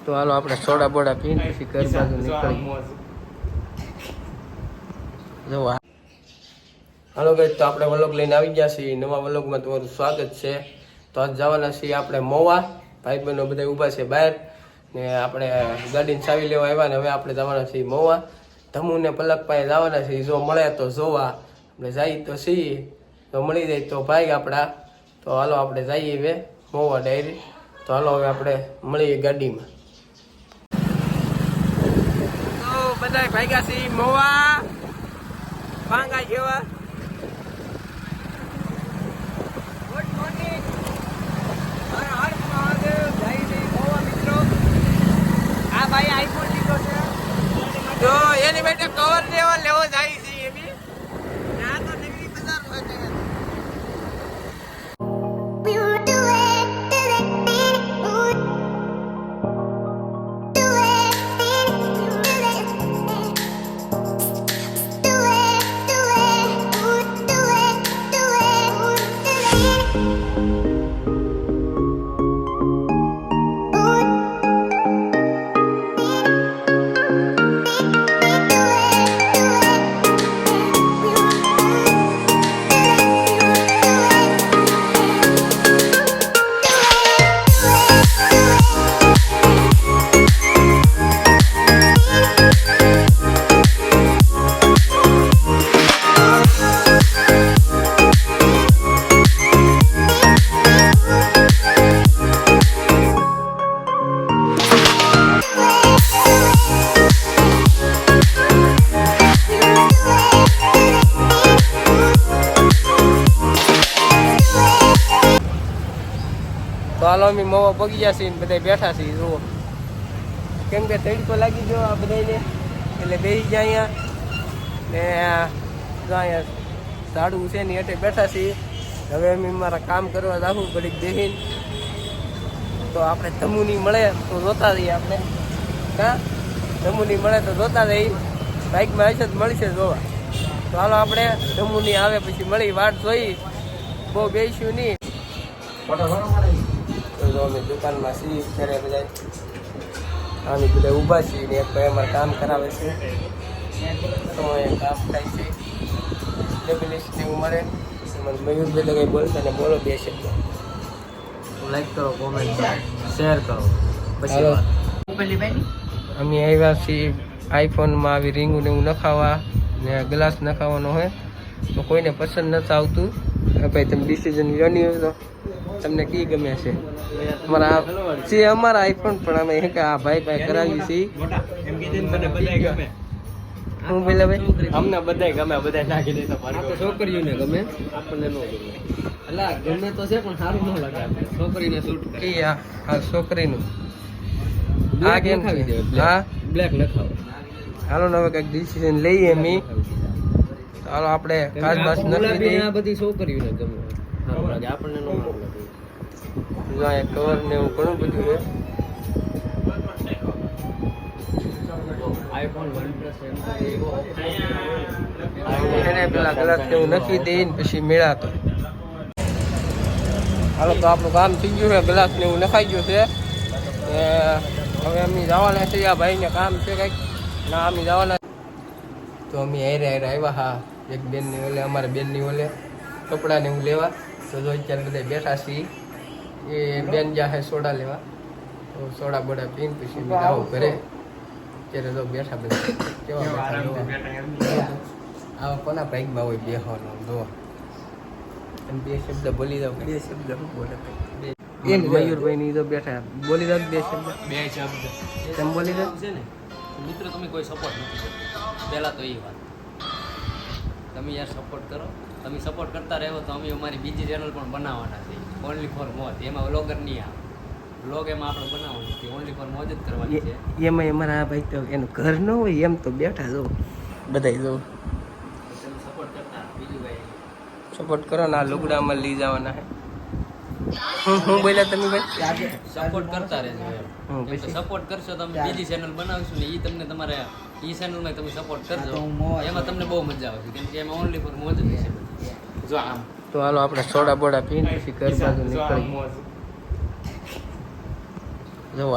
તો હાલો આપણે સોડા બોડા પીને પછી ઘર બાજુ નીકળી જવા. હાલો ભાઈ, તો આપણે વ્લોગ લઈને આવી ગયા છીએ. નવા વ્લોગમાં તમારું સ્વાગત છે. તો આજ જવાના છીએ આપણે મોવા. ભાઈ બહેનો બધા ઊભા છે બહાર ને આપણે ગાડીની ચાવી લેવા આવ્યા ને હવે આપણે જવાના છીએ મોવા. ધમુ ને પલક પાસે જવાના છીએ. જો મળે તો જોવા, આપણે જઈએ તો છીએ, તો મળી જાય તો ભાઈ આપણા. તો હાલો આપણે જઈએ હવે મોવા ડાયરી. તો હાલો હવે આપણે મળીએ ગાડીમાં. તો બધા ભાગ્યા છીએ મોવા ભાંગા જેવા. Good morning. હર હર મહાદેવ. જય જય મોવા મિત્રો. આ ભાઈ આઈફોન લીધો છે તો એની બેટે કવર લેવો જાય છે એની. આ તો નવી બજાર હોય છે. તો હાલો અમે મોવા પગી ગયા છીએ, બધા બેઠા છીએ. જુઓ કેમ કે તડકો લાગી ગયો આ બધાને, એટલે બેસી ગયા અહીંયા ને અહીંયા ઝાડવું છે ને એટલે બેઠા છીએ. હવે અમે મારા કામ કરવા જાવું ઘડીક બેસીને. તો આપણે ધમુની મળે તો જોતા જઈએ આપણે. હા, ધમુની મળે તો જોતા જઈએ. બાઇકમાં હશે તો મળશે જોવા. તો હાલો આપણે ધમુની આવે પછી મળી વાટ જોઈ, બહુ બેસ્યું નહીં. તો અમે દુકાનમાં છીએ ત્યારે બધા અમે બધા ઊભા છીએ ને એક ભાઈ અમારે કામ કરાવે છે. તો એ કામ થાય છે ડબલિસ્ટની ઉંમરે. મયુરભાઈ તો કંઈ બોલતા ને બોલો બે શબ્દ. લાઈક કરો, કોમેન્ટ શેર કરો. પછી અમે આવ્યા છીએ આઈફોનમાં આવી રીંગું ને એવું નખાવા ને ગ્લાસ નખાવાનો હોય તો કોઈને પસંદ નથી આવતું. ભાઈ તમે ડિસિઝન જાણી હોય તો તમને કી ગમે છે? અમારા છે અમારા આઈફોન પણ અમે આ ભાઈ કરાવી છીએ. હું પેલા ભાઈ અમને બધાય ગમે, બધા નાખી દે તો છોકરીઓને ગમે, આપણને ન ગમે. એટલે ગમે તો છે પણ સારું ન લાગે. છોકરીને શૂટ કરી આ છોકરીનું આ કેમ ખાવી દે? હા, બ્લેક લખાવો. હાલો ને હવે કંઈક ડિસિઝન લઈએ અમે. હાલો આપણે ખાસ બાસ નથી. આ બધી છોકરીઓને ગમે, સારું લાગે, આપણને ન સારું લાગે. અહીંયા કવર ને એવું ઘણું બધું છે. એને પેલા ગ્લાસ એવું નખી દઈને પછી મેળાતો. હાલો તો આપણું કામ થઈ ગયું છે, ગ્લાસ ને એવું નખાઈ ગયું છે. હવે અમે જવાના છીએ. આ ભાઈને કામ છે કંઈક ના, અમે જવાના. તો અમે હારે આવ્યા. હા, એક બેનની ઓલે અમારા બેનની ઓલે કપડાં ને એવું લેવા. તો જો અત્યારે બધા બેઠા છીએ. એ બેન જાહે સોડા લેવા. તો સોડા બોડા પીને પછી અમે આવું ઘરે. અત્યારે તો બેઠા બધા કેવા બેઠા. આવા કોના બાઈકમાં હોય બેહવાનો? જો એમ બે શબ્દ બોલી દઉં. બે શબ્દ શું બોલે? મયુરભાઈ ની તો બેઠા બોલી દો બે શબ્દ. તમે બોલી દો છે ને મિત્રો. તમે કોઈ સપોર્ટ નથી કરતા, પહેલાં તો એ વાત. તમે યાર સપોર્ટ કરો. તમે સપોર્ટ કરતા રહો તો અમે અમારી બીજી ચેનલ પણ બનાવવાના છે, ઓનલી ફોર મોજ. એમાં વ્લોગર નહીં આવે. વ્લોગ એમાં આપણે બનાવવાનું છે, ઓનલી ફોર મોજ જ કરવાની છે. એમાં અમારા ભાઈ તો એનું ઘર ન હોય એમ તો બેઠા જો બધા જો. સપોર્ટ કરતા બીજું ભાઈ સપોર્ટ કરો ને. આ લુગડામાં લઈ જવાના હે. હું બોલ્યા તમે ભાઈ? સપોર્ટ કરતા રહેજો. સપોર્ટ કરશો તમે બીજી ચેનલ બનાવીશું ને એ તમને તમારે એ ચેનલમાં તમે સપોર્ટ કરજો. એમાં તમને બહુ મજા આવશે કેમ કે એમાં ઓનલી ફોર મોજ જ છે. જો આમ તો હાલો આપણે સોડા બોડા પીને પછી ઘર બાજુ નીકળી જો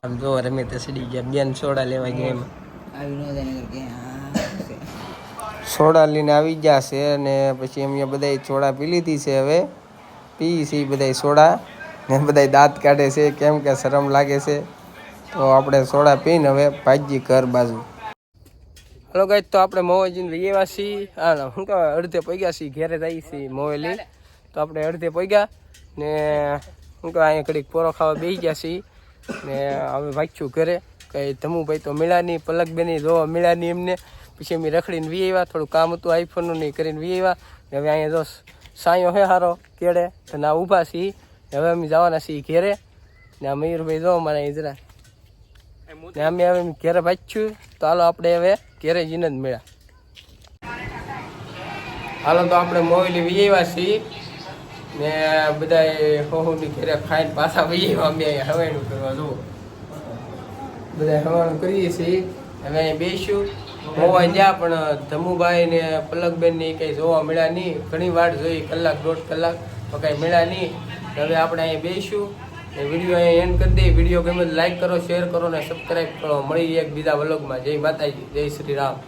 આમ જો રમે તો સડી ગયા બેન સોડા લેવા ગયા સોડા લઈને આવી ગયા છે અને પછી અમે બધા સોડા પી લીધી છે હવે પી છે બધા સોડા ને બધા દાંત કાઢે છે કેમ કે શરમ લાગે છે તો આપણે સોડા પીને હવે ભાજી ઘર બાજુ હલો ગાઈસ તો આપણે મોવેજીને લઈ છીએ હા શું કહેવાય અડધે પગ્યા છીએ ઘેરે જઈએ છીએ મોવેલી તો આપણે અડધે પગ્યા ને શું કહેવાય અહીંયા ઘડીક પોરો ખાવા બેસી ગયા છીએ ને હવે ભાગ્યું ઘરે કંઈ ધમુભાઈ તો મળ્યા નહીં પલકબેની જોવા મળ્યા નહીં એમને પછી અમે રખડીને વી આવ્યા થોડું કામ હતું આઈફોનનું નહીં કરીને વી આવ્યા ને હવે અહીંયા જો સાયો હે સારો કેળે તો ના ઊભા છીએ હવે અમે જવાના છીએ ઘેરે ને આ મયુરભાઈ જો અમારે અહીં જરા ને અમે હવે ઘેરે ભાગ્યું તો હાલો આપણે હવે ઘેરે જઈને જ મળ્યા હાલો તો આપણે મોવેલી વી આવ્યા છીએ ને બધા હોની ઘેરે ખાઈને પાછા વી આવ્યા અમે અહીંયા હવાઈનું કરવા જુઓ બધા હવાનું કરીએ છીએ હવે અહીં બેસ્યું હોવા જ્યાં પણ ધમુભાઈ ને પલકબેન ની કઈ જોવા મળ્યા નહીં ઘણી વાર જોઈ કલાક દોઢ કલાક તો કઈ મળ્યા નહીં હવે આપણે અહીં બેસ્યું વિડીયો અહીં એન્ડ કરી દઈએ વિડીયો ગમે લાઈક કરો શેર કરો ને સબસ્ક્રાઈબ કરો મળી એક બીજા વ્લોગમાં જય માતાજી જય શ્રી રામ